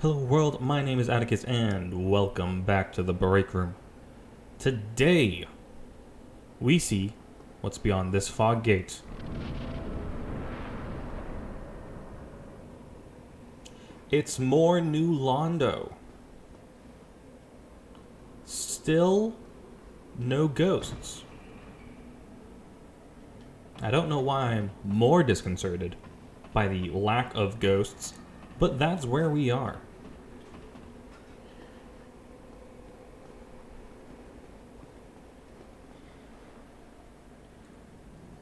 Hello world, my name is Atticus and welcome back to the break room. Today, we see what's beyond this fog gate. It's more New Londo. Still no ghosts. I don't know why I'm more disconcerted by the lack of ghosts, but that's where we are.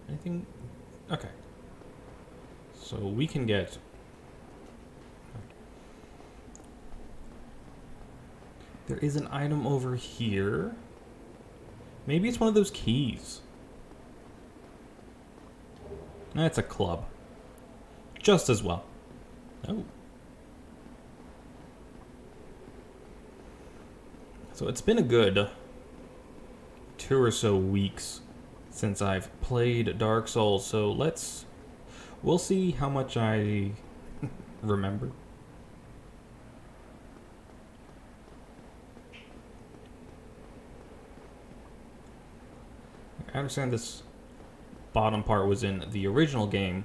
Anything? Okay. So we can get... There is an item over here. Maybe it's one of those keys. That's a club. Just as well. Oh. So it's been a good 2 or so weeks since I've played Dark Souls, so we'll see how much I remember. I understand this bottom part was in the original game.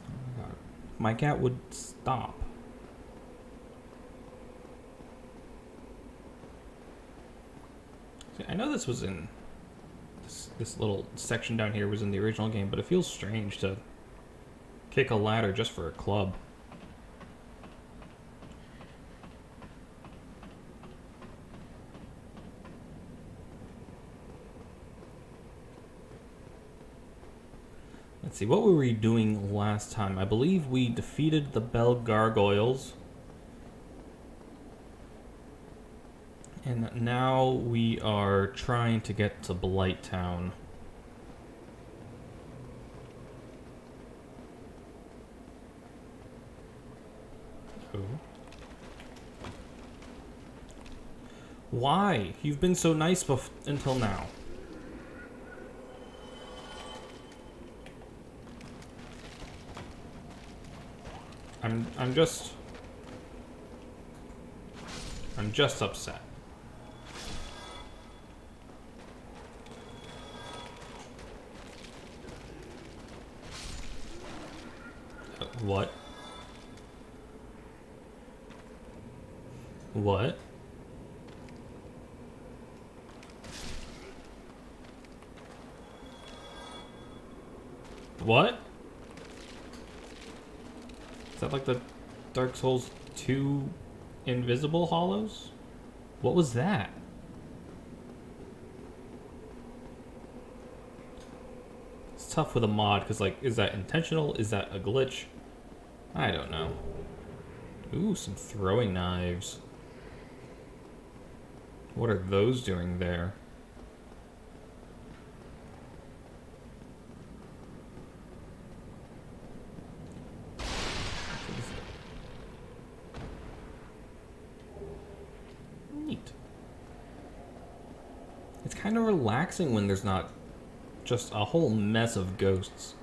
Oh my God. My cat would stop. See, I know this was in this little section down here was in the original game, but it feels strange to kick a ladder just for a club. Let's see, what were we doing last time? I believe we defeated the Bell Gargoyles. And now we are trying to get to Blight Town. Oh. Why? You've been so nice until now. I'm just upset. What? What? What? Is that like the Dark Souls 2 invisible hollows? What was that? It's tough with a mod, because, like, is that intentional? Is that a glitch? I don't know. Ooh, some throwing knives. What are those doing there? Neat. It's kind of relaxing when there's not just a whole mess of ghosts.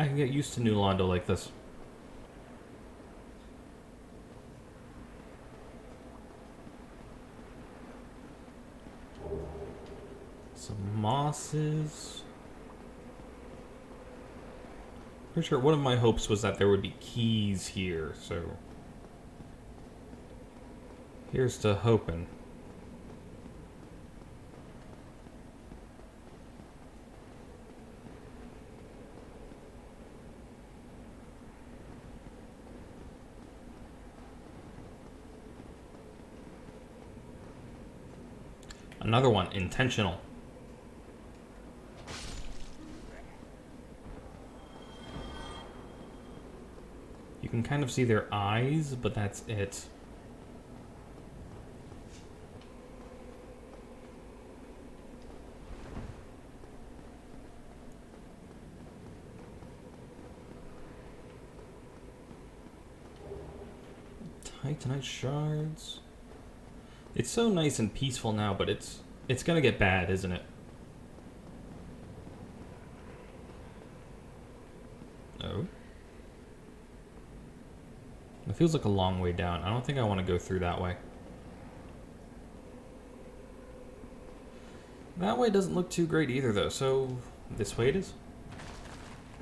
I can get used to New Londo like this. Some mosses. Pretty sure one of my hopes was that there would be keys here, so here's to hoping. Another one, intentional. You can kind of see their eyes, but that's it. Titanite shards. It's so nice and peaceful now, but it's It's gonna get bad, isn't it? Oh. It feels like a long way down. I don't think I want to go through that way. That way doesn't look too great either, though. So, this way it is?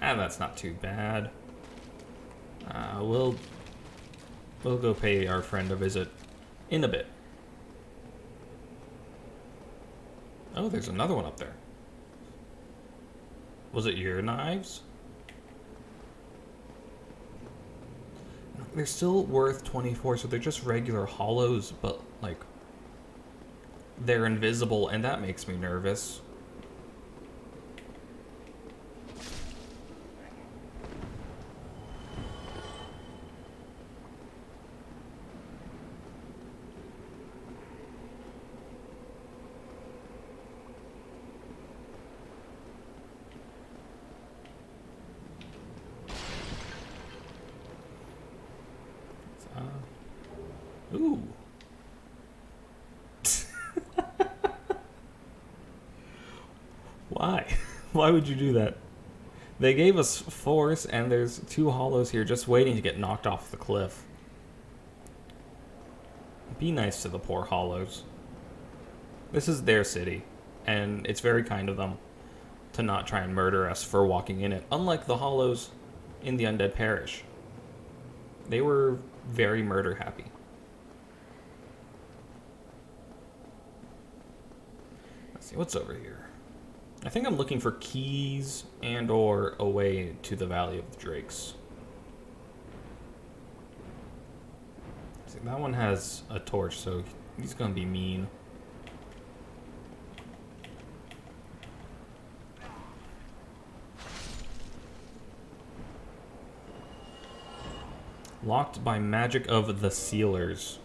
Ah, that's not too bad. We'll go pay our friend a visit in a bit. Oh, there's another one up there. Was it your knives? They're still worth 24, so they're just regular hollows, but, like, they're invisible, and that makes me nervous. Ooh. Why? Why would you do that? They gave us force, and there's 2 hollows here just waiting to get knocked off the cliff. Be nice to the poor hollows. This is their city, and it's very kind of them to not try and murder us for walking in it, unlike the hollows in the Undead Parish. They were very murder happy. Let's see, what's over here? I think I'm looking for keys and or a way to the Valley of the Drakes. See, that one has a torch, so he's gonna be mean. Locked by magic of the sealers.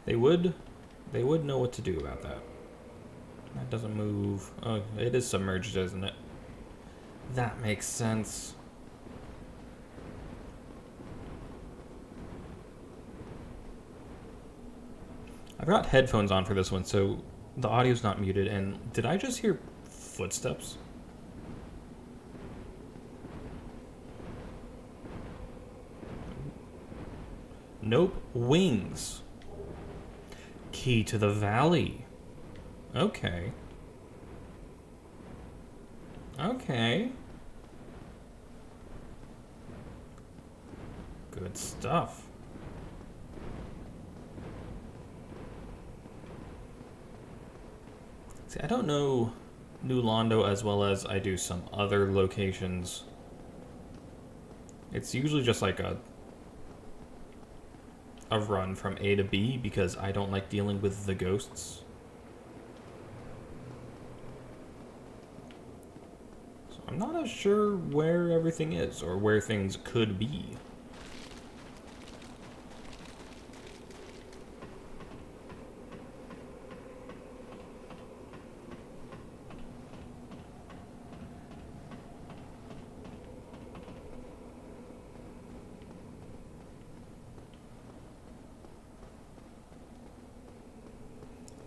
They would know what to do about that. That doesn't move. Oh, it is submerged, isn't it? That makes sense. I've got headphones on for this one, so the audio's not muted. And did I just hear footsteps? Nope. Wings. Key to the valley. Okay. Okay. Good stuff. See, I don't know New Londo as well as I do some other locations. It's usually just like a run from A to B because I don't like dealing with the ghosts. So I'm not as sure where everything is or where things could be.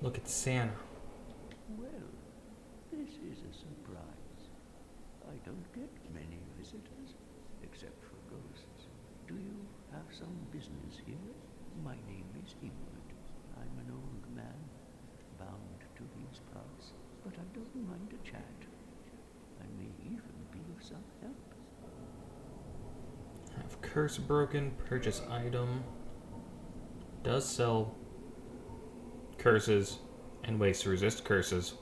Look at Santa. Well, this is a surprise. I don't get many visitors, except for ghosts. Do you have some business here? My name is Ewood. I'm an old man, bound to these parts, but I don't mind a chat. I may even be of some help. Have curse broken, purchase item. Does sell curses and ways to resist curses.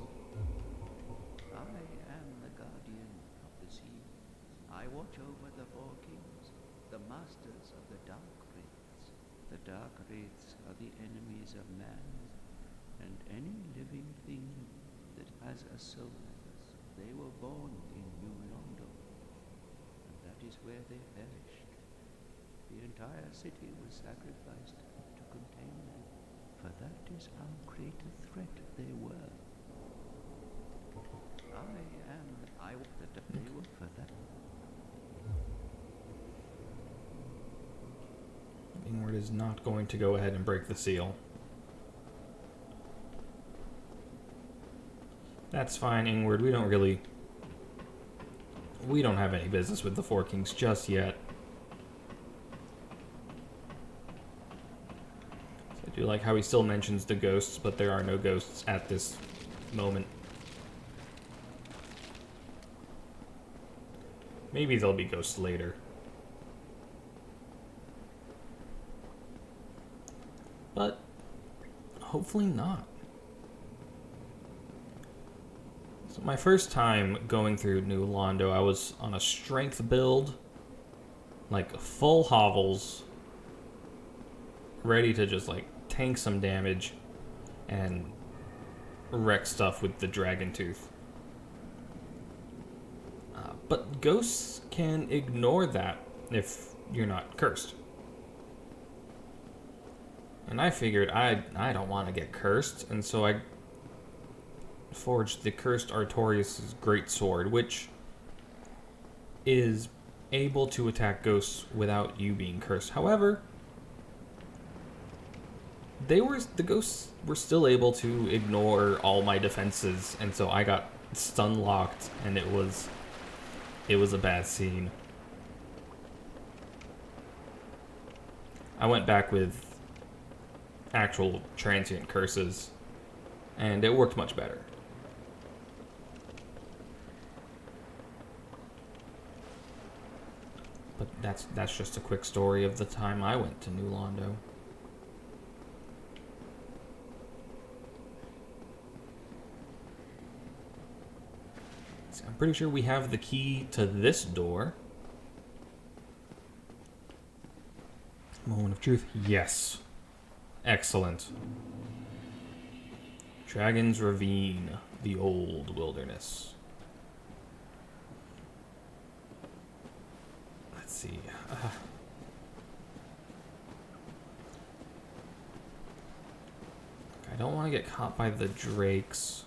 I am the guardian of the sea. I watch over the four kings, the masters of the dark wraiths. The dark wraiths are the enemies of man, and any living thing that has a soul. They were born in New Londo, and that is where they perished. The entire city was sacrificed to contain them. For that is how great a threat they were. I that they were for that. Ingward is not going to go ahead and break the seal. That's fine, Ingward. We don't have any business with the Four Kings just yet. So I do like how he still mentions the ghosts, but there are no ghosts at this moment. Maybe there'll be ghosts later. But hopefully not. So my first time going through New Londo, I was on a strength build, like full hovels, ready to just like tank some damage and wreck stuff with the Dragon Tooth. But ghosts can ignore that if you're not cursed. And I figured I don't want to get cursed, and so I forged the Cursed Artorias' Greatsword, which is able to attack ghosts without you being cursed. However, the ghosts were still able to ignore all my defenses, and so I got stun locked, and it was a bad scene. I went back with actual transient curses, and it worked much better. But that's just a quick story of the time I went to New Londo. So I'm pretty sure we have the key to this door. Moment of truth. Yes. Excellent. Dragon's Ravine, the old wilderness. Let's see. I don't want to get caught by the drakes.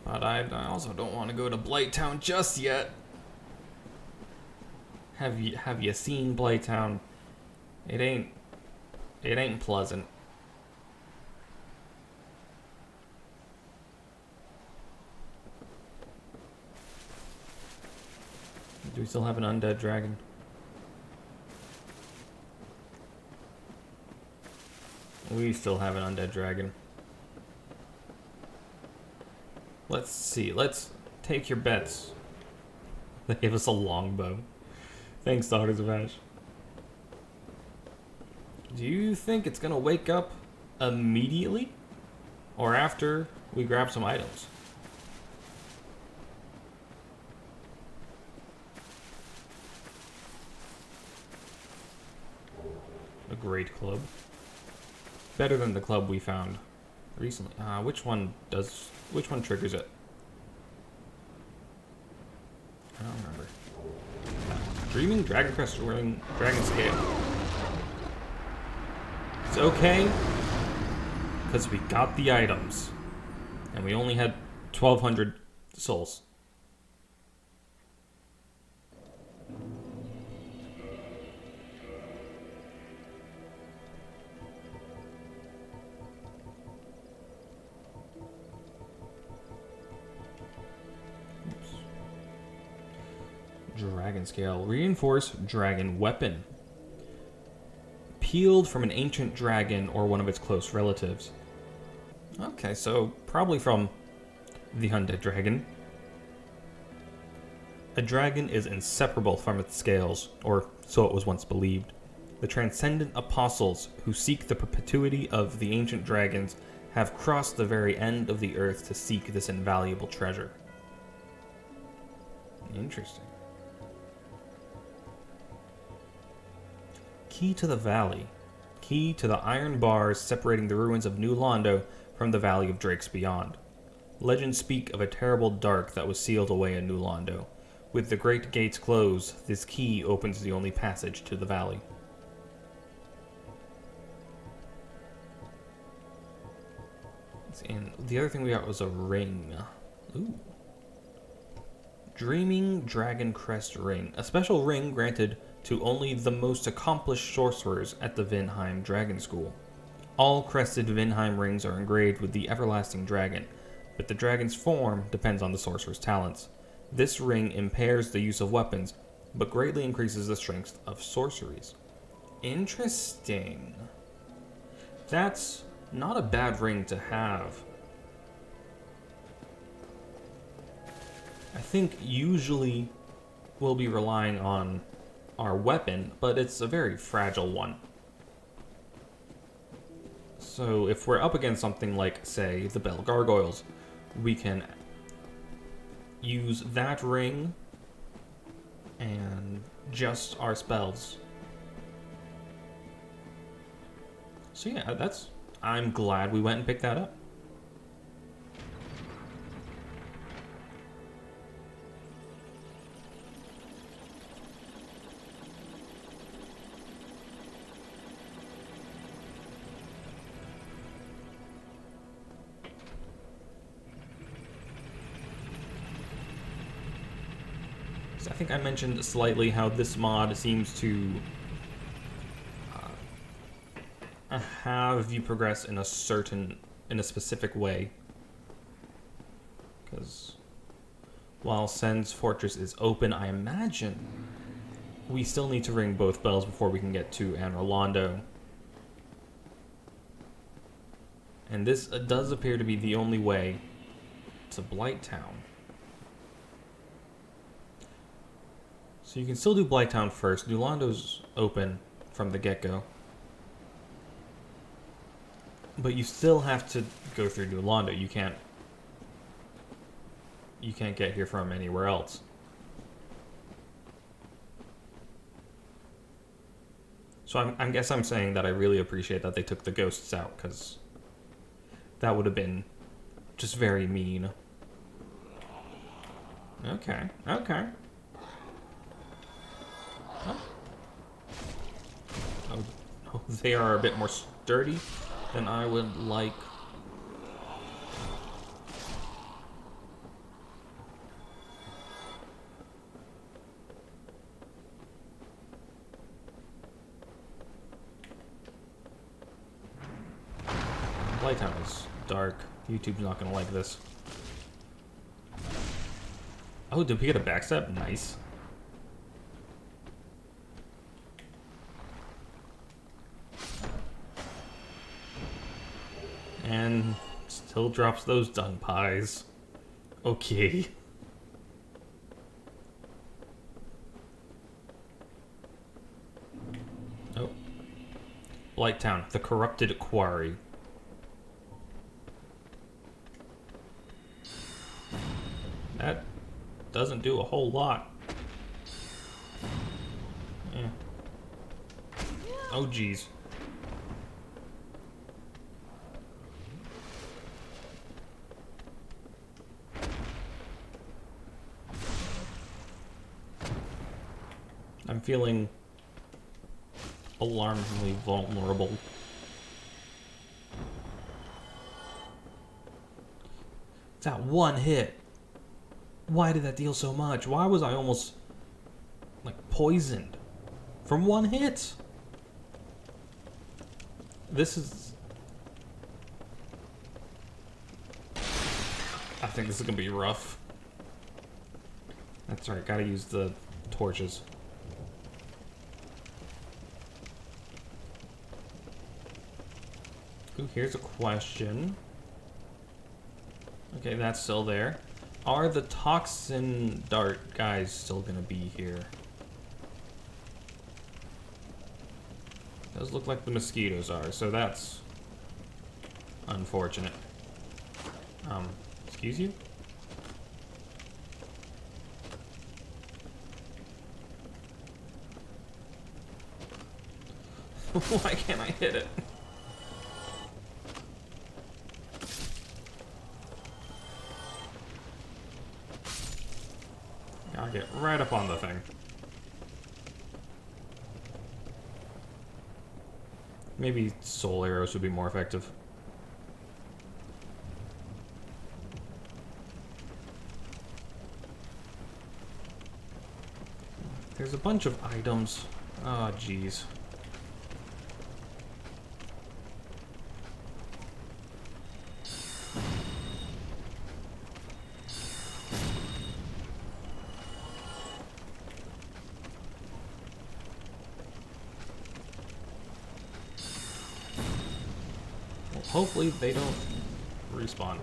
But I also don't want to go to Blighttown just yet. Have you seen Blighttown? It ain't pleasant. Do we still have an undead dragon? We still have an undead dragon. Let's see. Let's take your bets. They gave us a longbow. Thanks, Daughters of Ash. Do you think it's gonna wake up immediately? Or after we grab some items? A great club. Better than the club we found recently. Which one triggers it? I don't remember. Dreaming, Dragon Crest, Ring, Dragon Scale. It's okay, because we got the items, and we only had 1,200 souls. Dragon Scale. Reinforced Dragon Weapon. Peeled from an ancient dragon or one of its close relatives. Okay, so probably from the undead dragon. A dragon is inseparable from its scales, or so it was once believed. The transcendent apostles who seek the perpetuity of the ancient dragons have crossed the very end of the earth to seek this invaluable treasure. Interesting. Key to the Valley. Key to the iron bars separating the ruins of New Londo from the Valley of Drakes beyond. Legends speak of a terrible dark that was sealed away in New Londo. With the great gates closed, this key opens the only passage to the valley. And the other thing we got was a ring. Ooh. Dreaming Dragon Crest Ring. A special ring granted to only the most accomplished sorcerers at the Vinheim Dragon School. All crested Vinheim rings are engraved with the everlasting dragon, but the dragon's form depends on the sorcerer's talents. This ring impairs the use of weapons, but greatly increases the strength of sorceries. Interesting. That's not a bad ring to have. I think usually we'll be relying on our weapon, but it's a very fragile one. So if we're up against something like, say, the Bell Gargoyles, we can use that ring and just our spells. So yeah, I'm glad we went and picked that up. So I think I mentioned slightly how this mod seems to have you progress in a specific way. Because while Sen's Fortress is open, I imagine we still need to ring both bells before we can get to Anne Rolando. And this does appear to be the only way to Blighttown. So you can still do Blighttown first. Nulando's open from the get-go. But you still have to go through Nulando. You can't get here from anywhere else. So I guess I'm saying that I really appreciate that they took the ghosts out, because that would have been just very mean. Okay. Oh, they are a bit more sturdy than I would like. Playtime is dark. YouTube's not gonna like this. Oh, did we get a backstab? Nice. And still drops those dung pies. Okay. Oh. Blighttown, the corrupted quarry. That doesn't do a whole lot. Yeah. Oh, geez. I'm feeling alarmingly vulnerable. That one hit. Why did that deal so much? Why was I almost, like, poisoned from one hit? This is... I think this is gonna be rough. That's right, gotta use the torches. Ooh, here's a question. Okay, that's still there. Are the toxin dart guys still gonna be here? Does look like the mosquitoes are, so that's unfortunate. Excuse you? Why can't I hit it? I'll get right up on the thing. Maybe soul arrows would be more effective. There's a bunch of items. Oh, jeez. Hopefully they don't respawn.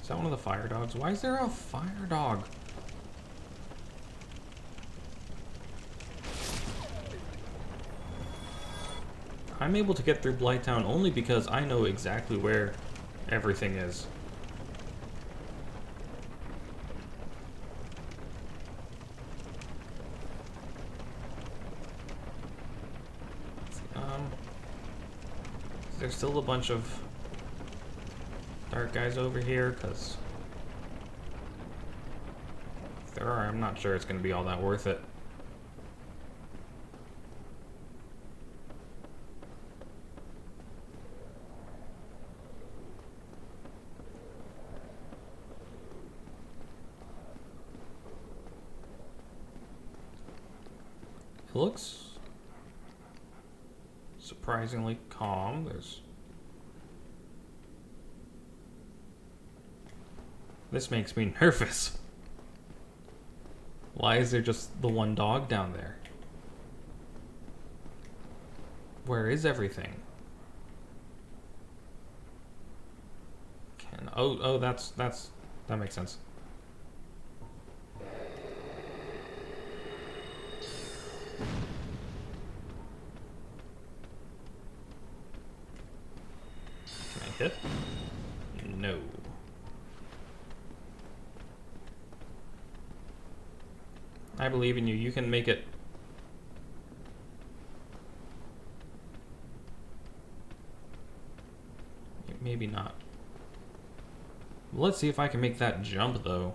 Is that one of the fire dogs? Why is there a fire dog? I'm able to get through Blighttown only because I know exactly where everything is. There's still a bunch of dark guys over here, because if there are, I'm not sure it's going to be all that worth it. It looks surprisingly calm. This makes me nervous. Why is there just the one dog down there? Where is everything? Oh, that makes sense. Can I hit? No. I believe in you. You can make it. Maybe not. Let's see if I can make that jump, though.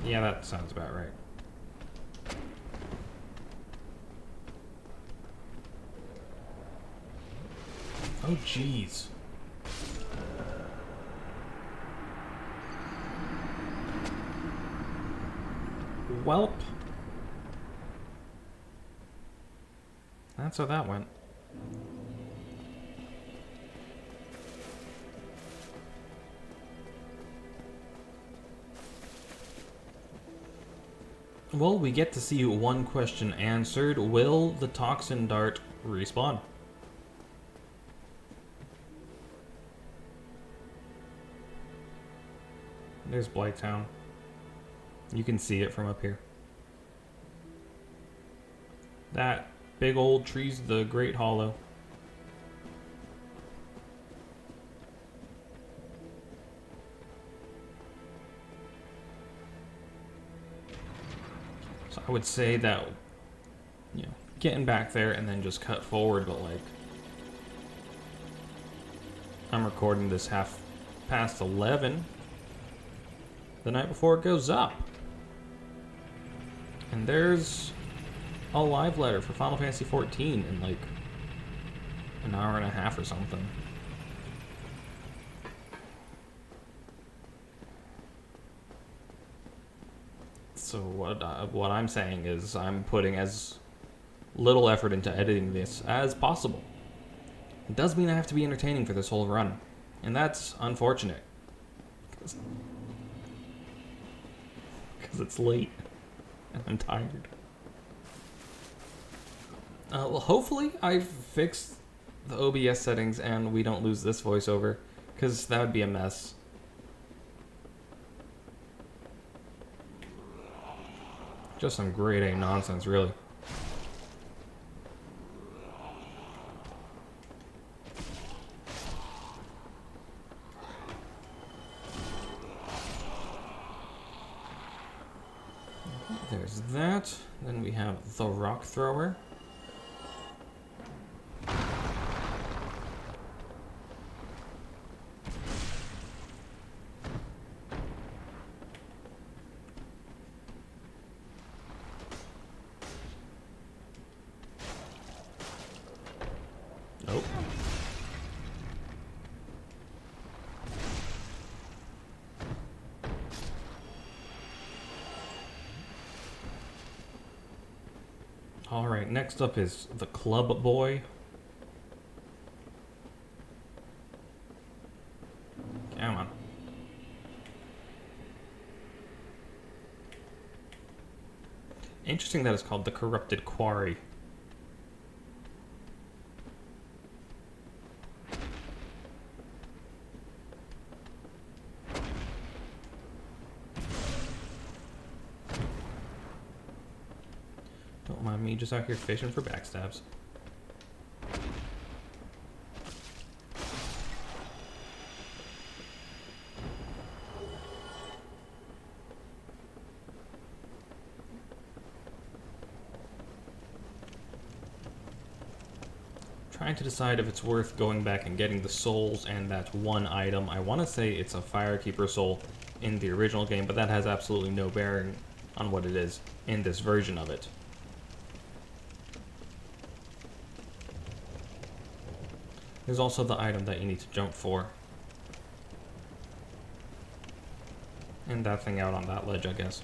Yeah, that sounds about right. Oh, jeez. Welp. That's how that went. Well, we get to see one question answered. Will the toxin dart respawn? There's Blighttown. You can see it from up here. That big old tree's the Great Hollow. So I would say that, you know, getting back there and then just cut forward, but like, I'm recording this 11:30 the night before it goes up. And there's a live letter for Final Fantasy XIV in like an hour and a half or something. So what I'm saying is I'm putting as little effort into editing this as possible. It does mean I have to be entertaining for this whole run, and that's unfortunate. Because it's late and I'm tired. Well, hopefully I've fixed the OBS settings and we don't lose this voiceover, because that would be a mess. Just some grade A nonsense, really. There's that. Then we have the rock thrower. Nope. Alright, next up is the Club Boy. Come on. Interesting that it's called the Corrupted Quarry. Don't mind me, just out here fishing for backstabs. Trying to decide if it's worth going back and getting the souls and that one item. I want to say it's a Firekeeper soul in the original game, but that has absolutely no bearing on what it is in this version of it. There's also the item that you need to jump for. And that thing out on that ledge, I guess.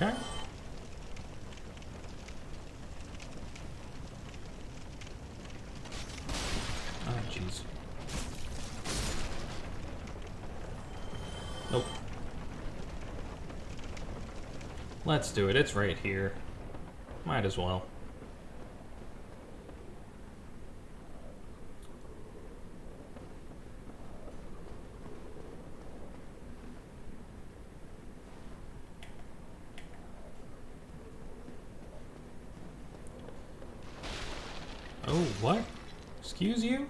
Okay. Ah, jeez. Nope. Let's do it. It's right here. Might as well. Oh, what? Excuse you?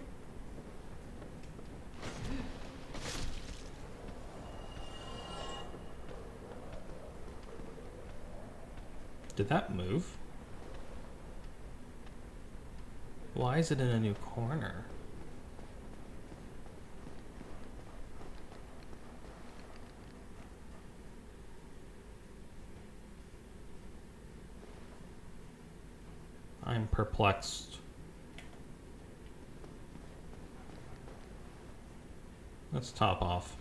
Did that move? Why is it in a new corner? I'm perplexed. Let's top off.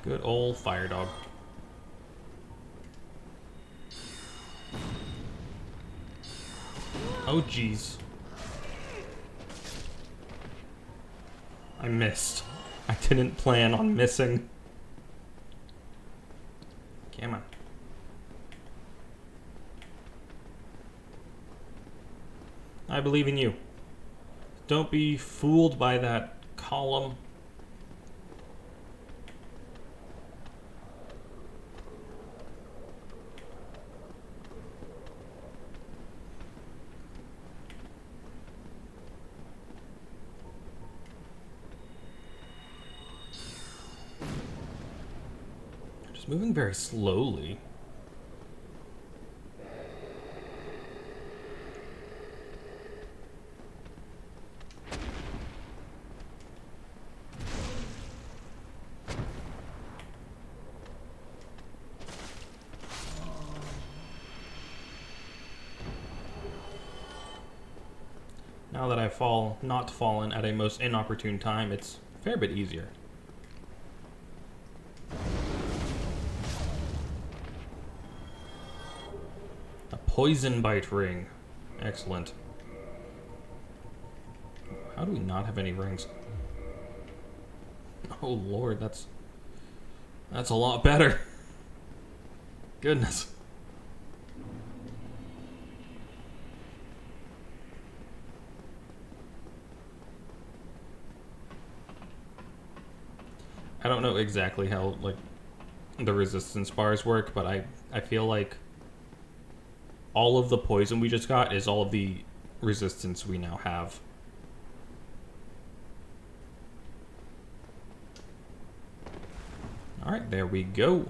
Good old fire dog. Oh jeez. I missed. I didn't plan on missing. Come on. I believe in you. Don't be fooled by that column. Just moving very slowly. Now that I've not fallen at a most inopportune time, it's a fair bit easier. A poison bite ring. Excellent. How do we not have any rings? Oh lord, that's a lot better. Goodness. I don't know exactly how, like, the resistance bars work, but I feel like all of the poison we just got is all of the resistance we now have. Alright, there we go.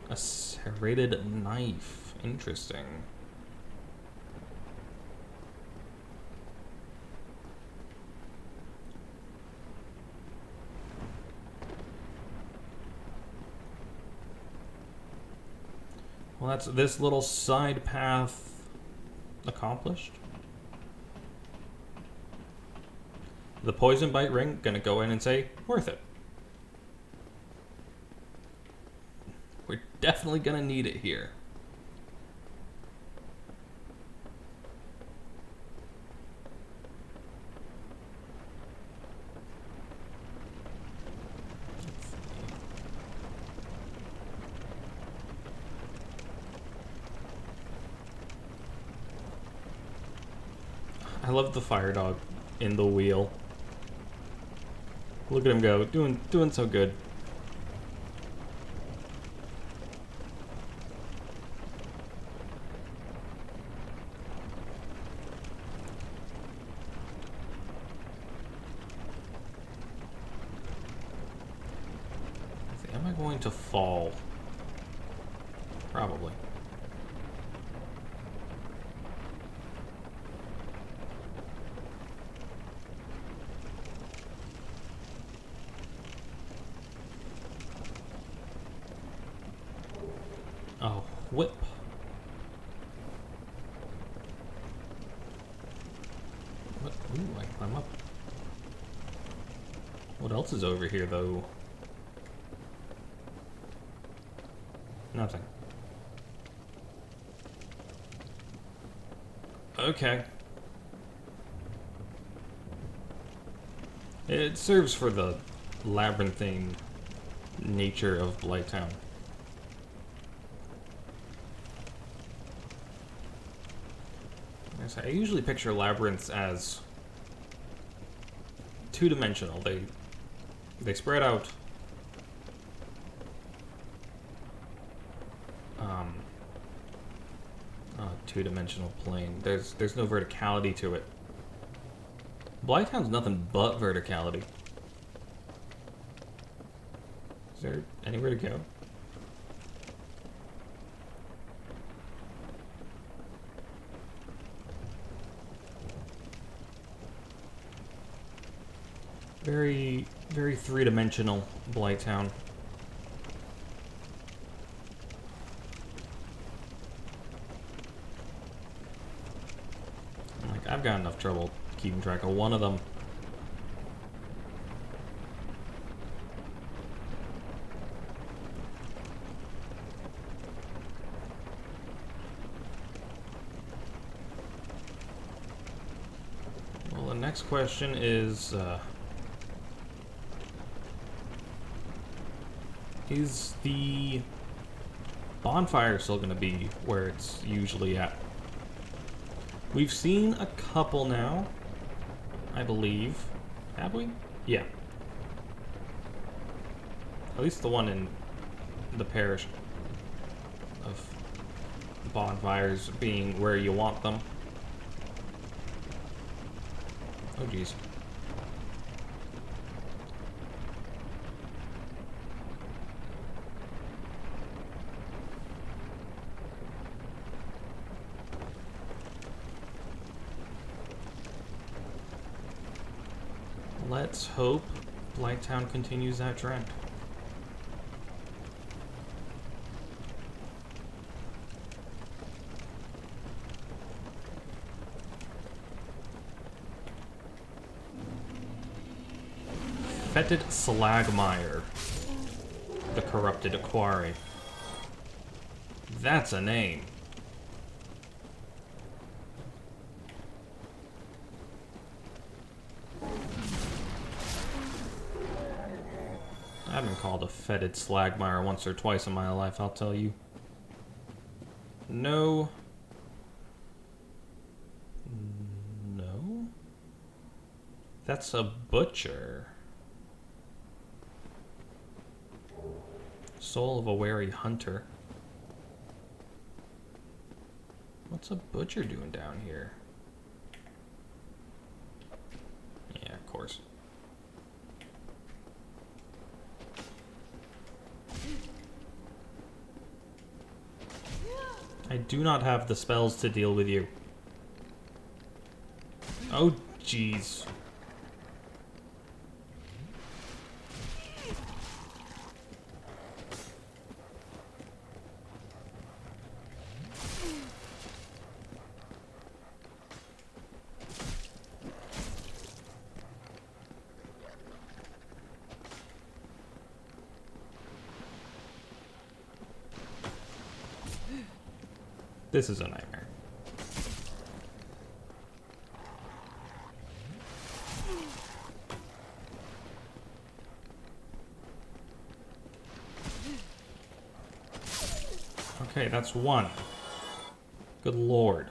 A serrated knife. Interesting. Well, that's this little side path accomplished. The poison bite ring, gonna go in and say, worth it. We're definitely gonna need it here. I love the fire dog in the wheel. Look at him go, doing so good. Am I going to fall? Probably. Oh, whip. What? Ooh, I can climb up. What else is over here, though? Nothing. Okay. It serves for the labyrinthine nature of Blighttown. I usually picture labyrinths as two-dimensional. They spread out two-dimensional plane. There's no verticality to it. Blighttown's nothing but verticality. Is there anywhere to go? Very, very three-dimensional Blighttown. Like, I've got enough trouble keeping track of one of them. Well, the next question is the bonfire still going to be where it's usually at? We've seen a couple now, I believe. Have we? Yeah. At least the one in the parish of bonfires being where you want them. Oh, geez. Let's hope Blighttown continues that trend. Fetid Slagmire, the corrupted quarry. That's a name. I've been called a fetid Slagmire once or twice in my life, I'll tell you. No. No? That's a butcher. Soul of a wary hunter. What's a butcher doing down here? Yeah, of course. I do not have the spells to deal with you. Oh, jeez. This is a nightmare. Okay, that's one. Good lord.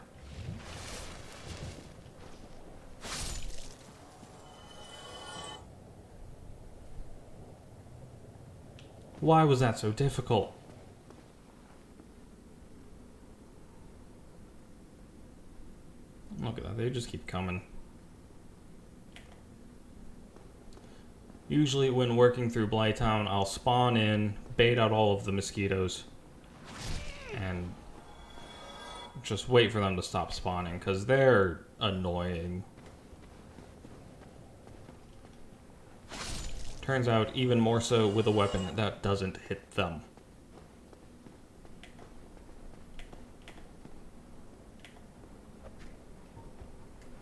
Why was that so difficult? Look at that, they just keep coming. Usually when working through Blighttown, I'll spawn in, bait out all of the mosquitoes, and just wait for them to stop spawning, because they're annoying. Turns out, even more so with a weapon that doesn't hit them.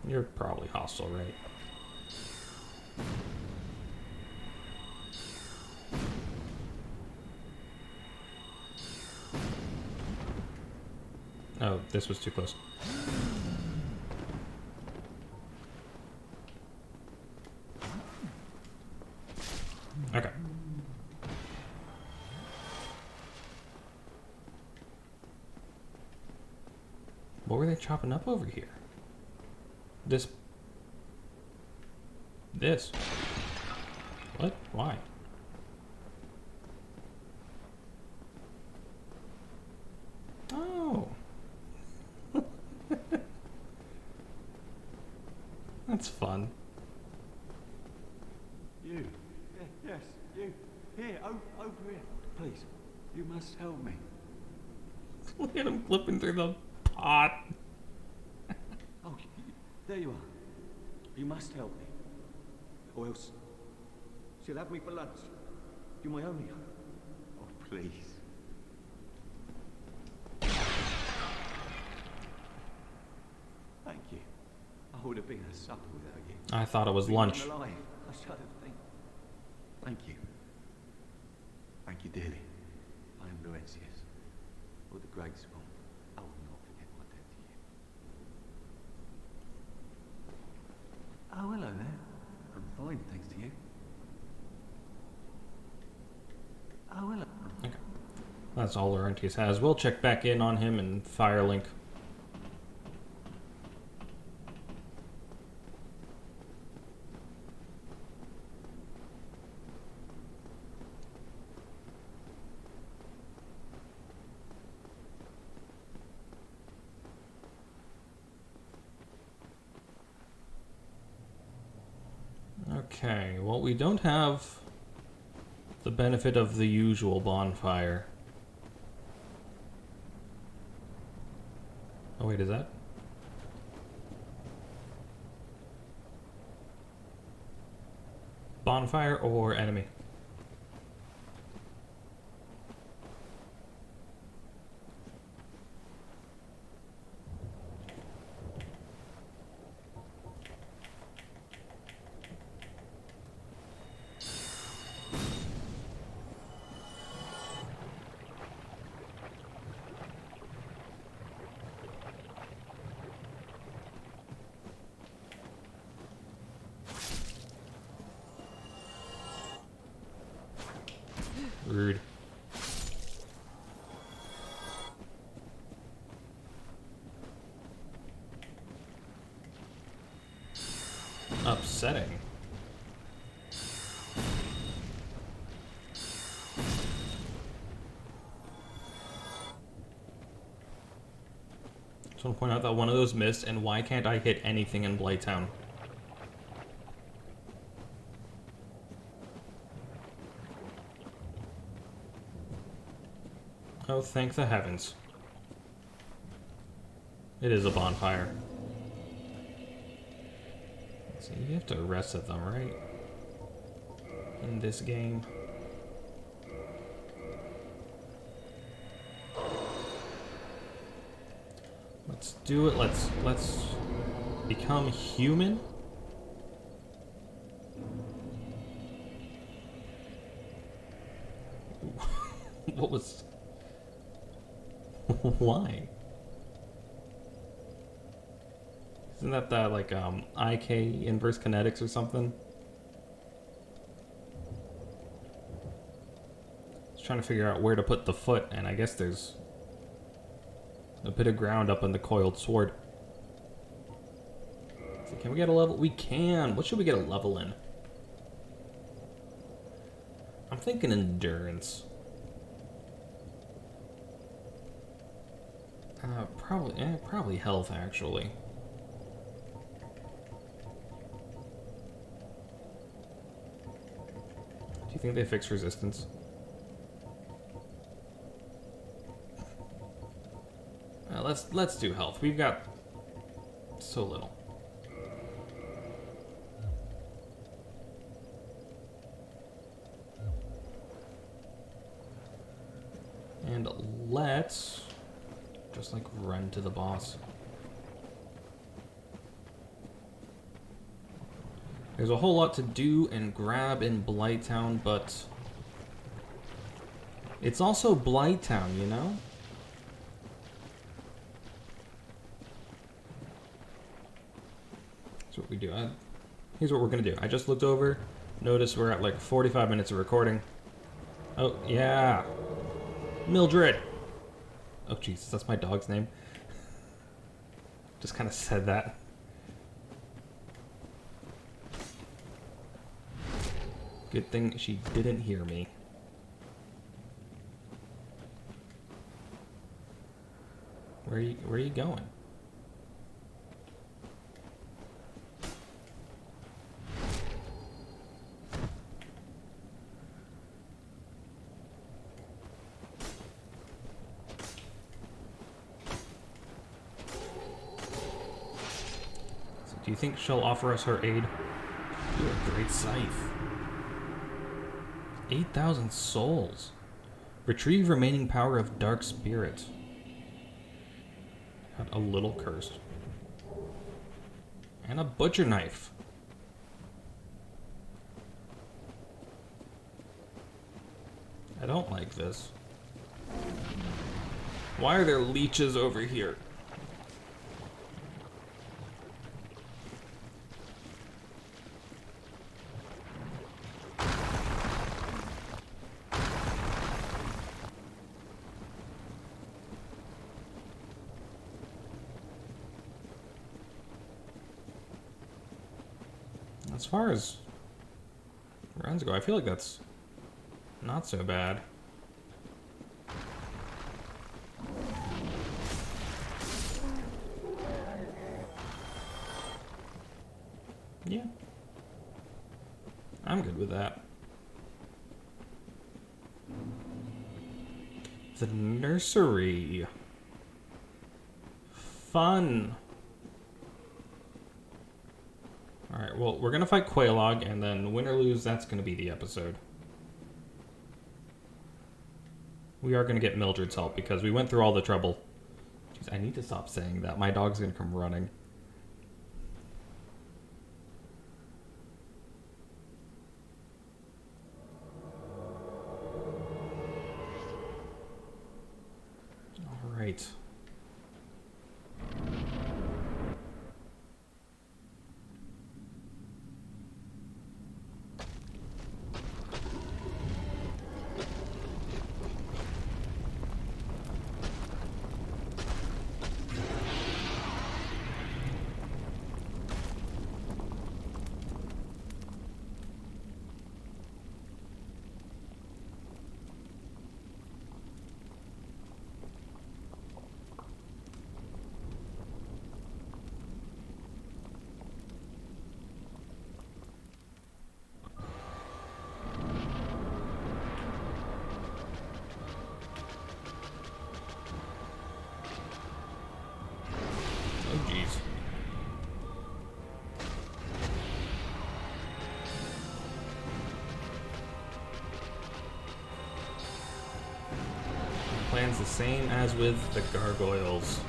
You're probably hostile, right? Oh, this was too close. Okay. What were they chopping up over here? This. What? Why? Oh. That's fun. You. Yes, you. Here, over here. Please, you must help me. Look at him flipping through the pot. Oh, there you are. You must help me. Or else she'll have me for lunch. You're my only hope. Oh, please. Thank you. I would have been a supper without you. I thought it was lunch. Alive. I shudder to think. Thank you. Thank you dearly. I am Laurentius, or the Great Swan. I will not forget my debt to you. Oh, hello there. I'm fine, thanks to you. Oh, hello. Okay. That's all Laurentius has. We'll check back in on him and Firelink. Okay, well, we don't have the benefit of the usual bonfire. Oh, wait, is that? Bonfire or enemy? Rude. Upsetting. Just want to point out that one of those missed, and why can't I hit anything in Blighttown? Oh, thank the heavens. It is a bonfire. So you have to reset them, right? In this game. Let's do it. Let's become human. What was... Why? Isn't that the, like, IK inverse kinetics or something? Just trying to figure out where to put the foot, and I guess there's a bit of ground up on the coiled sword. So can we get a level? We can! What should we get a level in? I'm thinking endurance. Probably health, actually. Do you think they fixed resistance? Let's do health. We've got so little. And let's just like run to the boss. There's a whole lot to do and grab in Blighttown, but it's also Blighttown, you know? That's what we do. Here's what we're gonna do. I just looked over, noticed we're at like 45 minutes of recording. Oh, yeah. Mildred! Oh, Jesus, that's my dog's name. Just kind of said that. Good thing she didn't hear me. Where are you going? So do you think she'll offer us her aid? You're a great scythe. 8,000 souls. Retrieve remaining power of dark spirit. Got a little cursed. And a butcher knife. I don't like this. Why are there leeches over here? As far as runs go, I feel like that's not so bad. Yeah. I'm good with that. The nursery. Fun. Alright, well, we're gonna fight Quaylog, and then win or lose, that's gonna be the episode. We are gonna get Mildred's help, because we went through all the trouble. Jeez, I need to stop saying that. My dog's gonna come running. Alright. Oh, jeez. Plan's the same as with the gargoyles.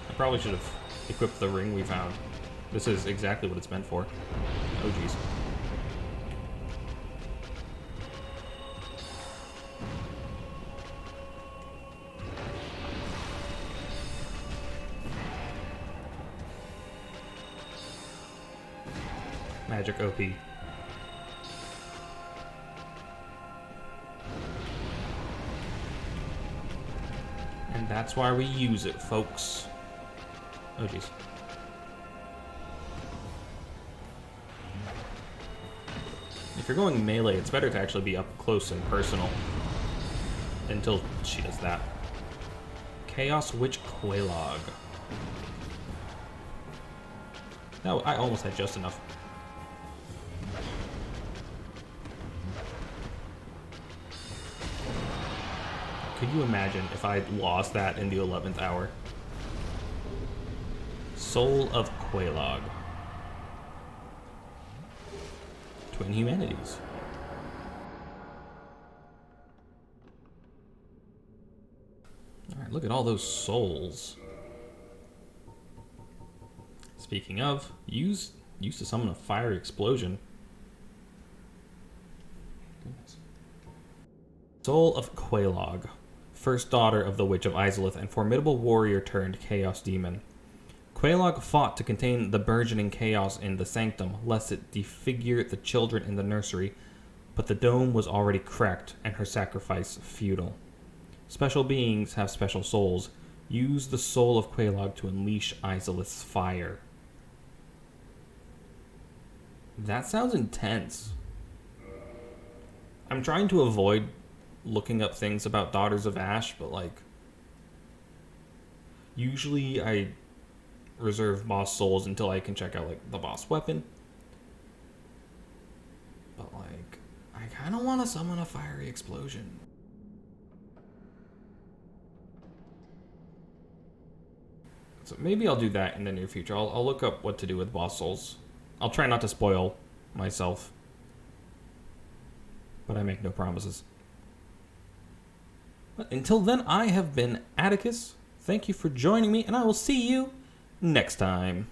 I probably should have equipped the ring we found. This is exactly what it's meant for. Oh, jeez. magic OP. And that's why we use it, folks. Oh, jeez. If you're going melee, it's better to actually be up close and personal. Until she does that. Chaos Witch Quelaag. No, I almost had just enough. Could you imagine if I lost that in the 11th hour? Soul of Quelaag. Twin Humanities. Alright, look at all those souls. Speaking of, used to summon a fiery explosion. Goodness. Soul of Quelaag. First daughter of the Witch of Izalith and formidable warrior turned chaos demon. Quelaag fought to contain the burgeoning chaos in the sanctum, lest it defigure the children in the nursery, but the dome was already cracked and her sacrifice futile. Special beings have special souls. Use the soul of Quelaag to unleash Izalith's fire. That sounds intense. I'm trying to avoid looking up things about Daughters of Ash, but like, usually I reserve boss souls until I can check out like the boss weapon. But like, I kind of want to summon a fiery explosion. So maybe I'll do that in the near future. I'll look up what to do with boss souls. I'll try not to spoil myself, but I make no promises. But until then, I have been Atticus. Thank you for joining me, and I will see you next time.